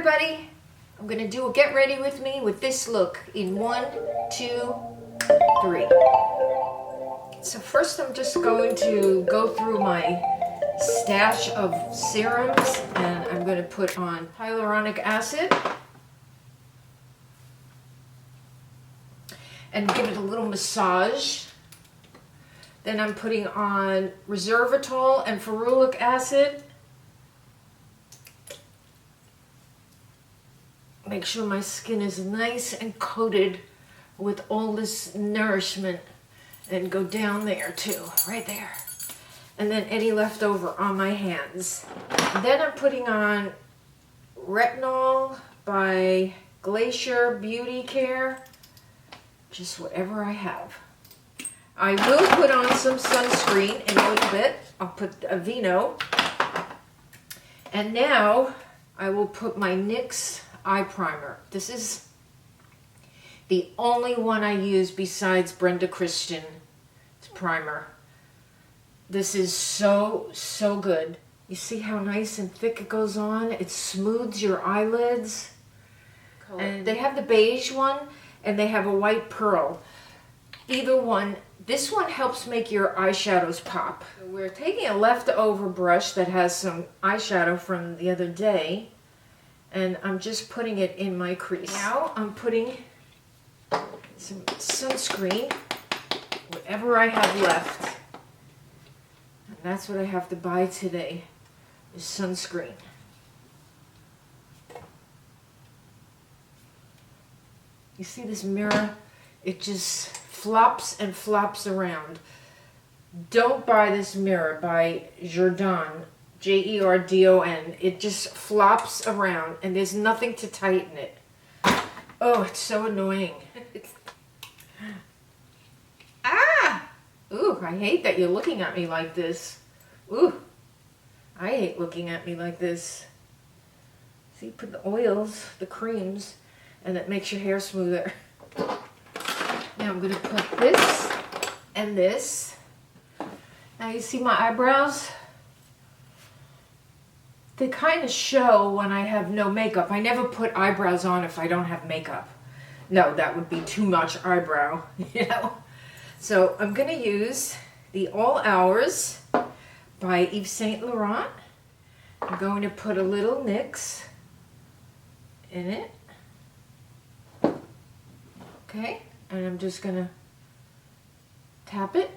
everybody, I'm gonna do a get ready with me with this look in 1, 2, 3. So first I'm just going to go through my stash of serums and I'm going to put on hyaluronic acid and give it a little massage. Then I'm putting on resveratrol and ferulic acid. Make sure my skin is nice and coated with all this nourishment, and go down there too, right there. And then any leftover on my hands. And then I'm putting on retinol by Glacier Beauty Care, just whatever I have. I will put on some sunscreen in a little bit. I'll put AVEENO. And now I will put my NYX eye primer. This is the only one I use besides Brenda Christian primer. This is so good. You see how nice and thick it goes on? It smooths your eyelids. And they have the beige one and they have a white pearl. Either one. This one helps make your eyeshadows pop. We're taking a leftover brush that has some eyeshadow from the other day and I'm just putting it in my crease. Now I'm putting some sunscreen, whatever I have left. And that's what I have to buy today, is sunscreen. You see this mirror? It just flops and flops around. Don't buy this mirror by Jerdon, J-E-R-D-O-N. It just flops around and there's nothing to tighten it. Oh, it's so annoying. Ah! Ooh, I hate that you're looking at me like this. Ooh, I hate looking at me like this. See, put the oils, the creams, and it makes your hair smoother. Now I'm going to put this and this. Now you see my eyebrows? They kind of show when I have no makeup. I never put eyebrows on if I don't have makeup. No, that would be too much eyebrow, you know. So I'm going to use the All Hours by Yves Saint Laurent. I'm going to put a little NYX in it. Okay, and I'm just going to tap it.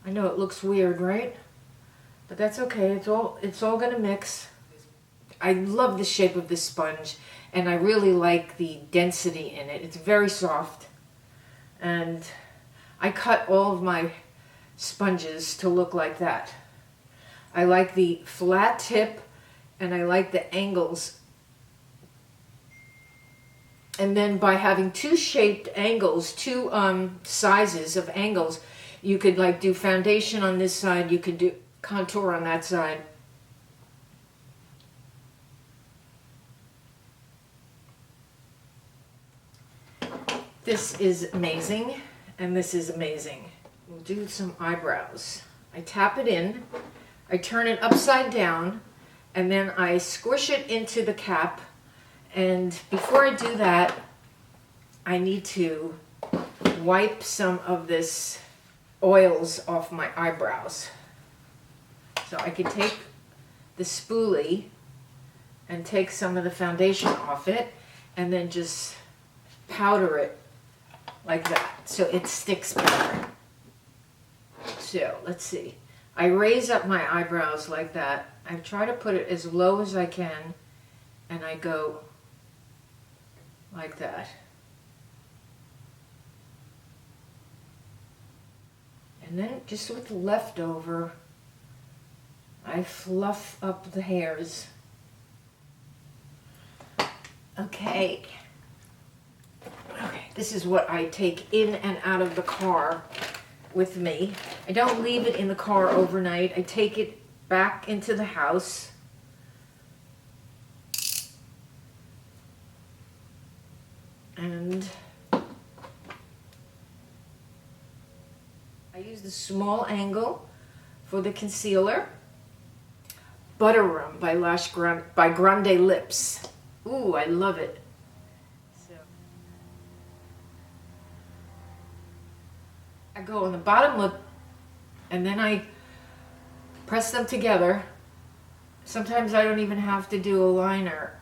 I know it looks weird, right? But that's okay. It's all going to mix. I love the shape of this sponge, and I really like the density in it. It's very soft, and I cut all of my sponges to look like that. I like the flat tip, and I like the angles. And then by having two shaped angles, two sizes of angles, you could like do foundation on this side, you could do contour on that side. This is amazing, and this is amazing. We'll do some eyebrows. I tap it in, I turn it upside down, and then I squish it into the cap. And before I do that, I need to wipe some of this oils off my eyebrows. So I could take the spoolie and take some of the foundation off it, and then just powder it like that, so it sticks better. So, let's see. I raise up my eyebrows like that. I try to put it as low as I can, and I go like that. And then, just with the leftover, I fluff up the hairs. Okay. Okay, this is what I take in and out of the car with me. I don't leave it in the car overnight. I take it back into the house. And I use the small angle for the concealer. Butter Rum by Grandelips. Ooh, I love it. So I go on the bottom lip and then I press them together. Sometimes I don't even have to do a liner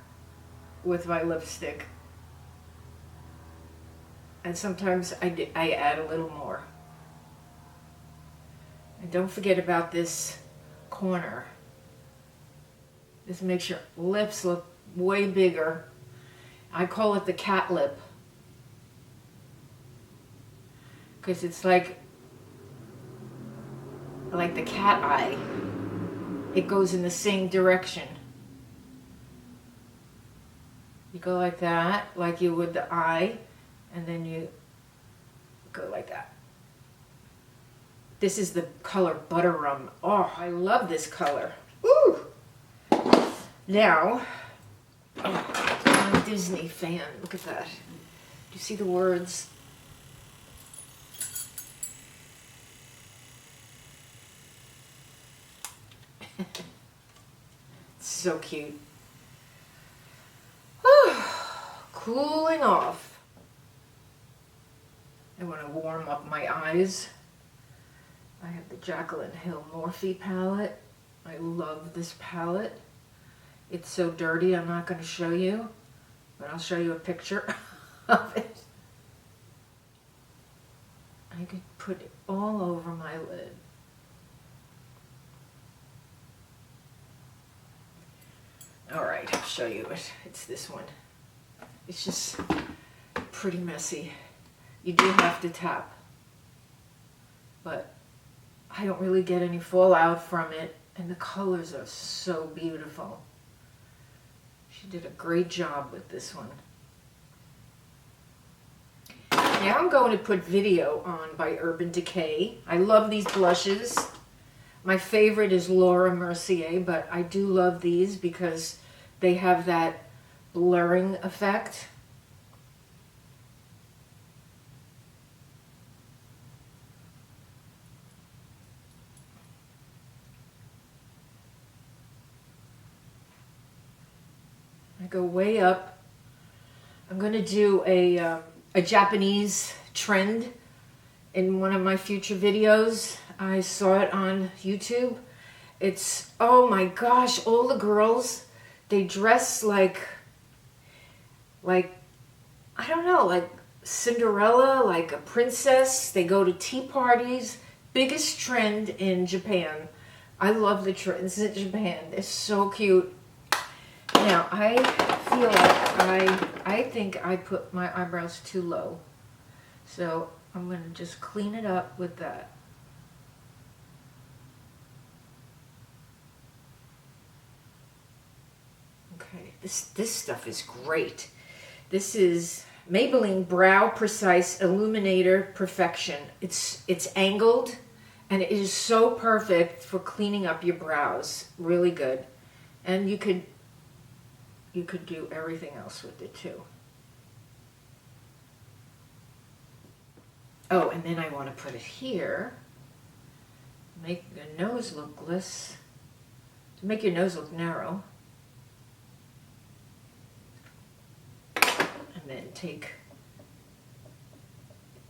with my lipstick. And sometimes I add a little more. And don't forget about this corner. This makes your lips look way bigger. I call it the cat lip, because it's like the cat eye. It goes in the same direction. You go like that, like you would the eye, and then you go like that. This is the color Butter Rum. Oh, I love this color. Woo! Now, oh, I'm a Disney fan. Look at that. Do you see the words? So cute. Cooling off. I want to warm up my eyes. I have the JACLYN Hill Morphe palette. I love this palette. It's so dirty, I'm not going to show you, but I'll show you a picture of it. I could put it all over my lid. Alright, I'll show you it. It's this one. It's just pretty messy. You do have to tap, but I don't really get any fallout from it, and the colors are so beautiful. She did a great job with this one. Now I'm going to put Video on by Urban Decay. I love these blushes. My favorite is Laura Mercier, but I do love these because they have that blurring effect. I go way up. I'm going to do a Japanese trend in one of my future videos. I saw it on YouTube. It's, oh my gosh, all the girls, they dress like I don't know, like Cinderella, like a princess. They go to tea parties. Biggest trend in Japan. I love the trends in Japan. They're so cute. Now, I feel like I think I put my eyebrows too low. So I'm going to just clean it up with that. Okay, this stuff is great. This is Maybelline Brow Precise Illuminator Perfection. It's angled, and it is so perfect for cleaning up your brows. Really good. And you could do everything else with it too. Oh, and then I want to put it here. Make your nose look less, to make your nose look narrow. And then take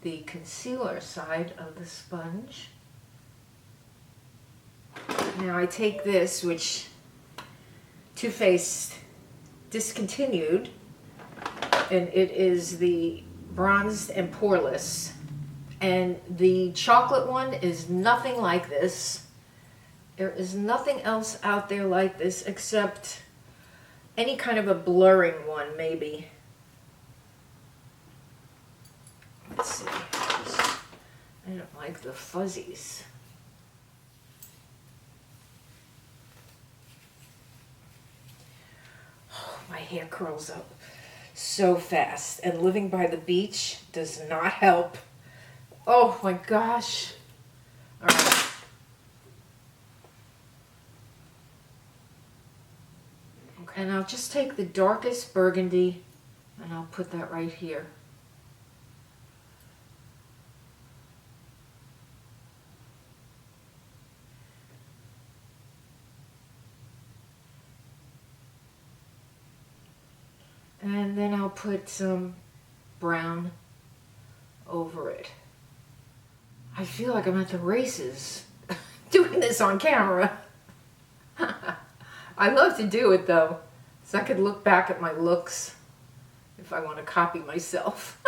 the concealer side of the sponge. Now I take this, which Too Faced discontinued, and it is the Bronzed and Poreless. And the chocolate one is nothing like this. There is nothing else out there like this except any kind of a blurring one, maybe. Let's see. I don't like the fuzzies. Oh, my hair curls up so fast, and living by the beach does not help. Oh my gosh. All right. Okay, and I'll just take the darkest burgundy and I'll put that right here. And then I'll put some brown over it. I feel like I'm at the races doing this on camera. I love to do it though, so I could look back at my looks if I want to copy myself.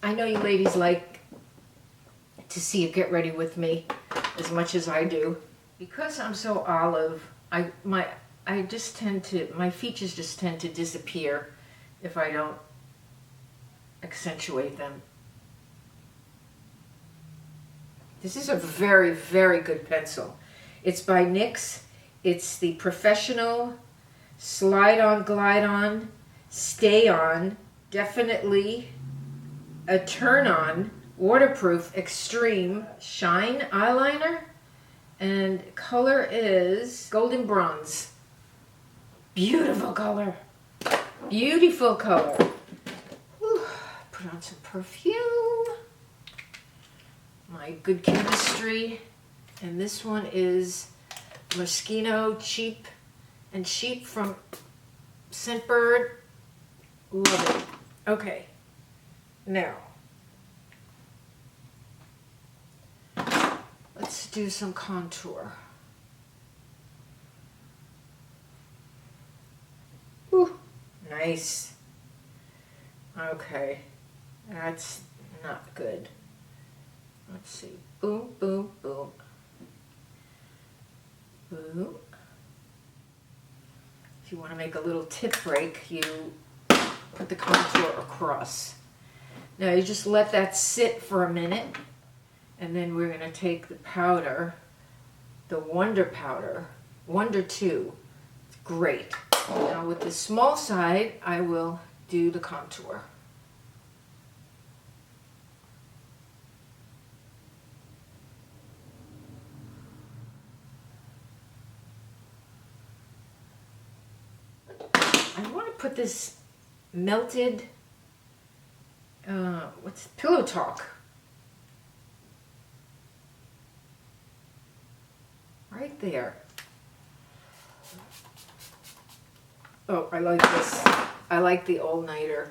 I know you ladies like to see it get ready with me as much as I do. Because I'm so olive, my features just tend to disappear if I don't accentuate them. This is a very, very good pencil. It's by NYX. It's the Professional Slide On, Glide On, Stay On, Definitely a Turn On, Waterproof, Extreme Shine Eyeliner. And color is Golden Bronze. Beautiful color. Beautiful color. Whew. Put on some perfume. My Good Chemistry. And this one is Moschino Cheap and Sheep from Scentbird. Love it. Okay. Now, let's do some contour. Ooh, nice. Okay, that's not good. Let's see. Boom, boom, boom. Boom. If you want to make a little tip break, you put the contour across. Now you just let that sit for a minute, and then we're going to take the powder, the Wonder Powder, Wonder 2. It's great. Now with the small side, I will do the contour. I want to put this melted, what's Pillow Talk right there. Oh, I like this. I like the all-nighter.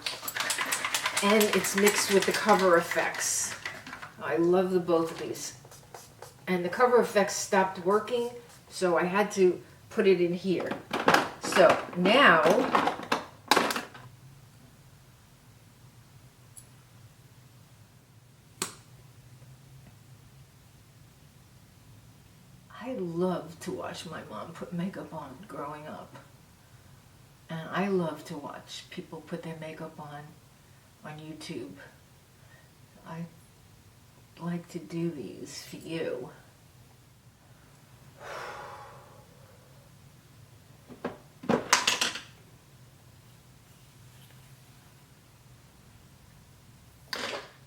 And it's mixed with the Cover Effects. I love the both of these. And the Cover Effects stopped working, so I had to put it in here. So now, I loved to watch my mom put makeup on growing up. And I love to watch people put their makeup on YouTube. I like to do these for you.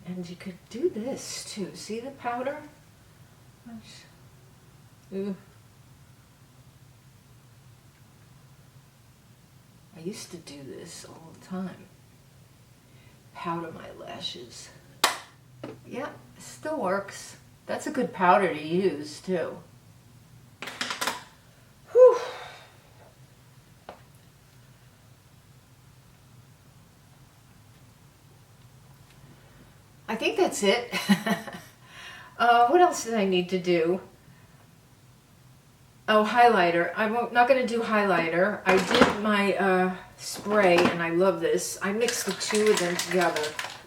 And you could do this too. See the powder? Ooh. I used to do this all the time. Powder my lashes. Yeah, it still works. That's a good powder to use too. Whew. I think that's it. What else did I need to do? Oh, highlighter. I'm not going to do highlighter. I did my spray, and I love this. I mixed the two of them together.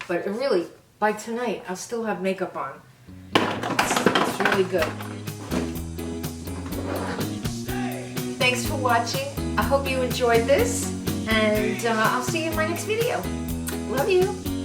But really, by tonight, I'll still have makeup on. It's really good. Thanks for watching. I hope you enjoyed this. And I'll see you in my next video. Love you.